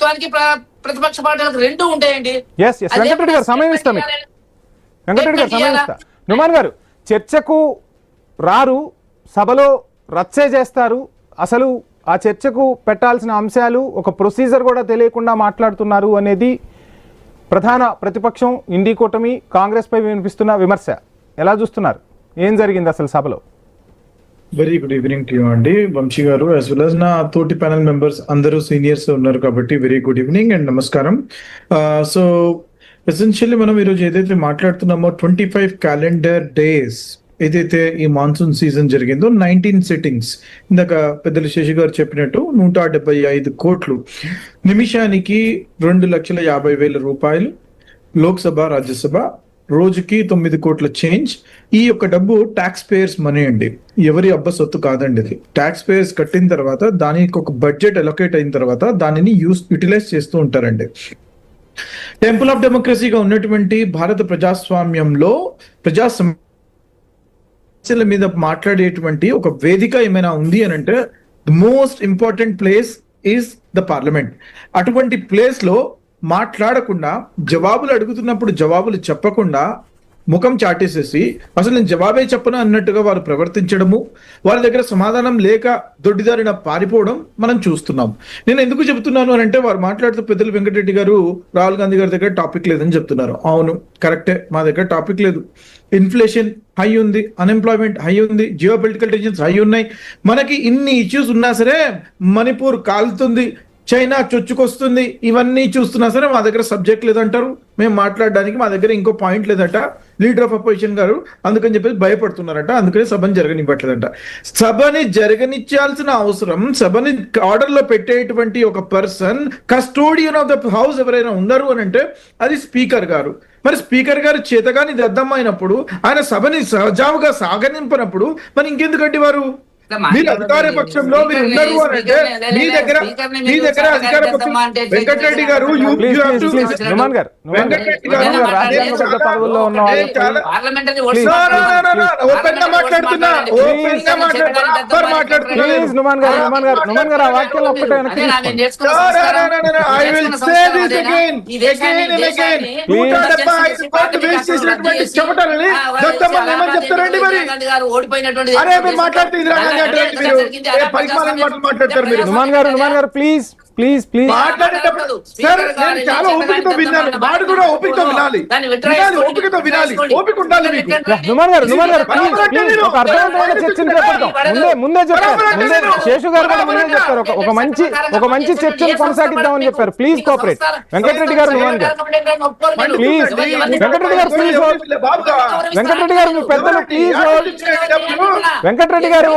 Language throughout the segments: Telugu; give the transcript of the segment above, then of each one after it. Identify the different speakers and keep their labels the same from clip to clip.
Speaker 1: ప్రభుత్వానికి ప్రతిపక్ష పార్టీలకు రెండు ఉంటాయండి.
Speaker 2: వెంకటరెడ్డి గారు సమయం ఇస్తా మీకు. వెంకటరెడ్డి గారు సమయం ఇస్తా. నుమాన్ గారు చర్చకు రారు, సభలో రచ్చే చేస్తారు, అసలు ఆ చర్చకు పెట్టాల్సిన అంశాలు ఒక ప్రొసీజర్ కూడా తెలియకుండా మాట్లాడుతున్నారు అనేది ప్రధాన ప్రతిపక్షం ఇండి కూటమి కాంగ్రెస్ పై వినిపిస్తున్న విమర్శ. ఎలా చూస్తున్నారు? ఏం జరిగింది అసలు సభలో?
Speaker 3: Very good evening to you అండి వంశీ గారు, యాజ్ వెల్ యాజ్ నా తోటి ప్యానల్ మెంబర్స్ అందరూ సీనియర్స్ ఉన్నారు కాబట్టి వెరీ గుడ్ ఈవినింగ్ అండ్ నమస్కారం. సో ఎసెన్షియల్లీ మనం ఈరోజు ఏదైతే మాట్లాడుతున్నామో 25 క్యాలెండర్ డేస్ ఏదైతే ఈ మాన్సూన్ సీజన్ జరిగిందో 19 సిట్టింగ్స్, ఇందాక పెద్దల శశి గారు చెప్పినట్టు 175 కోట్లు, నిమిషానికి 2,50,000 రూపాయలు, లోక్సభ రాజ్యసభ రోజుకి 9 కోట్ల చేంజ్. ఈ యొక్క డబ్బు ట్యాక్స్ పేయర్స్ మనీ అండి, ఎవరి అబ్బ సొత్తు కాదండి. ఇది ట్యాక్స్ పేయర్స్ కట్టిన తర్వాత దానికి ఒక బడ్జెట్ అలొకేట్ అయిన తర్వాత దానిని యూటిలైజ్ చేస్తూ ఉంటారండి. టెంపుల్ ఆఫ్ డెమోక్రసీగా ఉన్నటువంటి భారత ప్రజాస్వామ్యంలో ప్రజా సమస్యల మీద మాట్లాడేటువంటి ఒక వేదిక ఏమైనా ఉంది అని అంటే the most important place is the parliament. అటువంటి ప్లేస్ లో మాట్లాడకుండా, జవాబులు అడుగుతున్నప్పుడు జవాబులు చెప్పకుండా ముఖం చాటేసేసి అసలు నేను జవాబే చెప్పను అన్నట్టుగా వారు ప్రవర్తించడము, వారి దగ్గర సమాధానం లేక దొడ్డిదారిన పారిపోవడం మనం చూస్తున్నాం. నేను ఎందుకు చెబుతున్నాను అని అంటే, వారు మాట్లాడుతూ పెద్దలు వెంకటరెడ్డి గారు రాహుల్ గాంధీ గారి దగ్గర టాపిక్ లేదని చెప్తున్నారు. అవును, కరెక్టే, మా దగ్గర టాపిక్ లేదు. ఇన్ఫ్లేషన్ హై ఉంది, అన్ఎంప్లాయ్మెంట్ హై ఉంది, జియో పొలిటికల్ టెన్షన్స్ హై ఉన్నాయి. మనకి ఇన్ని ఇష్యూస్ ఉన్నా సరే, మణిపూర్ కాలుతుంది, చైనా చొచ్చుకొస్తుంది, ఇవన్నీ చూస్తున్నా సరే మా దగ్గర సబ్జెక్ట్ లేదంటారు. మేము మాట్లాడడానికి మా దగ్గర ఇంకో పాయింట్ లేదట లీడర్ ఆఫ్ అపోజిషన్ గారు, అందుకని చెప్పేసి భయపడుతున్నారట, అందుకని సభని జరగనివ్వట్లేదట. సభని జరగనిచ్చాల్సిన అవసరం, సభని ఆర్డర్ లో పెట్టేటువంటి ఒక person, custodian of the house ఎవరైనా ఉన్నారు అని అంటే అది స్పీకర్ గారు. మరి స్పీకర్ గారు చేతగాని దద్దమైనప్పుడు, ఆయన సభని సజావుగా సాగనింపనప్పుడు మరి ఇంకెందుకంటే వారు మీరు అధికార పక్షంలో మీరు ఉన్నారు అని అంటే మీ దగ్గర అధికార పక్షం వెంకటరెడ్డి గారు ఓపెన్ గా మాట్లాడుతున్నా I will say this again చెమటలని ఏమని చెప్తారండి మరి? అరే మీరు మాట్లాడుతుంది
Speaker 2: నుమాన్ గారు ప్లీజ్ ప్లీజ్ ప్లీజ్
Speaker 3: మాట్లాడేటప్పుడు సార్ నేను చాలా ఓపికతో విన్నాను, వాడు కూడా ఓపికతో వినాలి, ఓపికతో వినాలి, ఓపిక ఉండాలి మీకు.
Speaker 2: నుమాన్ గారు ప్లీజ్ ఒక అర్థవంతమైన చర్చను చేపడతాం. ముందే చెప్పారు, శేషు గారు కూడా ముందే చెప్పారు, ఒక మంచి చర్చను కొనసాగిద్దామని చెప్పారు. Please cooperate. వెంకటరెడ్డి గారు, నుమాన్ గారు ప్లీజ్, వెంకటరెడ్డి గారు ప్లీజ్, వెంకటరెడ్డి గారు మీ పెద్దలు ప్లీజ్, వెంకటరెడ్డి గారు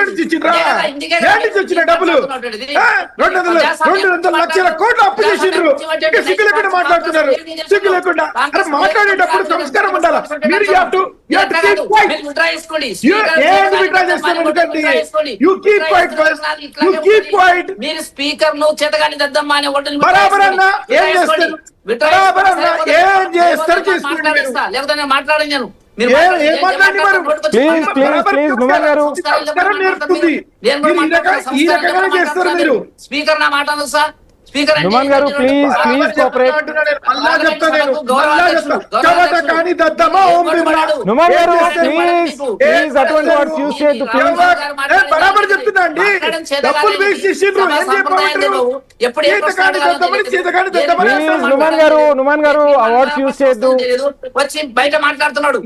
Speaker 3: 175 కోట్లు వచ్చిన డబ్బులు 200 లక్షల కోట్లు అప్పు చేసిండ్రు. సిగ్గు లేకుండా మాట్లాడుతున్నారు, సిగ్గు లేకుండా. మాట్లాడేటప్పుడు సంస్కారం ఉండాలి. మీరు
Speaker 1: స్పీకర్ ను చేతగాని దద్దమ్మా అని
Speaker 3: ఏం చేస్తారు
Speaker 1: లేకపోతే నేను మాట్లాడను. నేను స్పీకర్ నా మాట సార్, స్పీకర్
Speaker 2: గారు ప్లీజ్ కోఆపరేట్. అటువంటి వర్డ్స్ యూస్ చేయొద్దు ప్లీజ్.
Speaker 3: బరాబర్ చెప్తున్నా అండి, డబ్బులు వేస్ట్ చేసిండ్రు.
Speaker 2: నుమాన్ గారు ఆ వర్డ్స్ యూస్ చేయొద్దు.
Speaker 1: వచ్చి బయట మాట్లాడుతున్నాడు,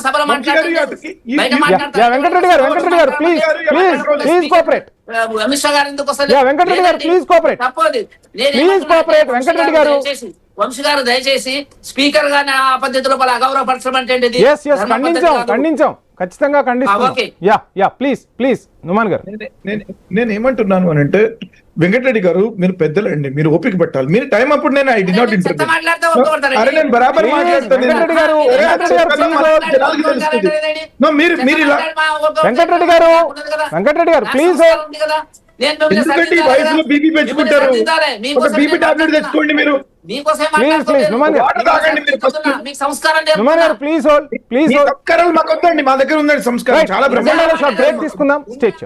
Speaker 1: సభలో మాట్లాడుతున్నాడు.
Speaker 2: వెంకటరెడ్డి గారు ప్లీజ్ కోఆపరేట్.
Speaker 1: అమిత్ షా గారు ఎందుకు
Speaker 2: వెంకటరెడ్డి గారు ప్లీజ్ కోఆపరేట్. వెంకటరెడ్డి గారు,
Speaker 1: వంశీ గారు దయచేసి స్పీకర్ గారిని ఆ పద్ధతిలో అగౌరవపరచడం అంటే
Speaker 2: ఖండించాం, ఖచ్చితంగా ఖండిస్తాం. ప్లీజ్ నుమాన్ గారు.
Speaker 3: నేను ఏమంటున్నాను అని అంటే, వెంకటరెడ్డి గారు మీరు పెద్దలండి, మీరు ఓపిక పట్టాలి. మీరు టైం అప్పుడు నేను ఐ డి నాట్ ఇంటర్వ్యూ. అరే నేను బరాబర్ మాట్లాడతాను.
Speaker 2: వెంకటరెడ్డి గారు ప్లీజ్.
Speaker 3: ఎందుకంటే ఈ వయసులో బీపీ పెంచుకుంటారు, ఒక బీపీ టాబ్లెట్ తెచ్చుకోండి మీరు.
Speaker 2: ప్లీజ్
Speaker 3: సంస్కారాలు మాకు వద్దండి, మా దగ్గర ఉందండి సంస్కారం చాలా.
Speaker 2: బ్రహ్మాండ బ్రేక్ తీసుకుందాం. స్టేజ్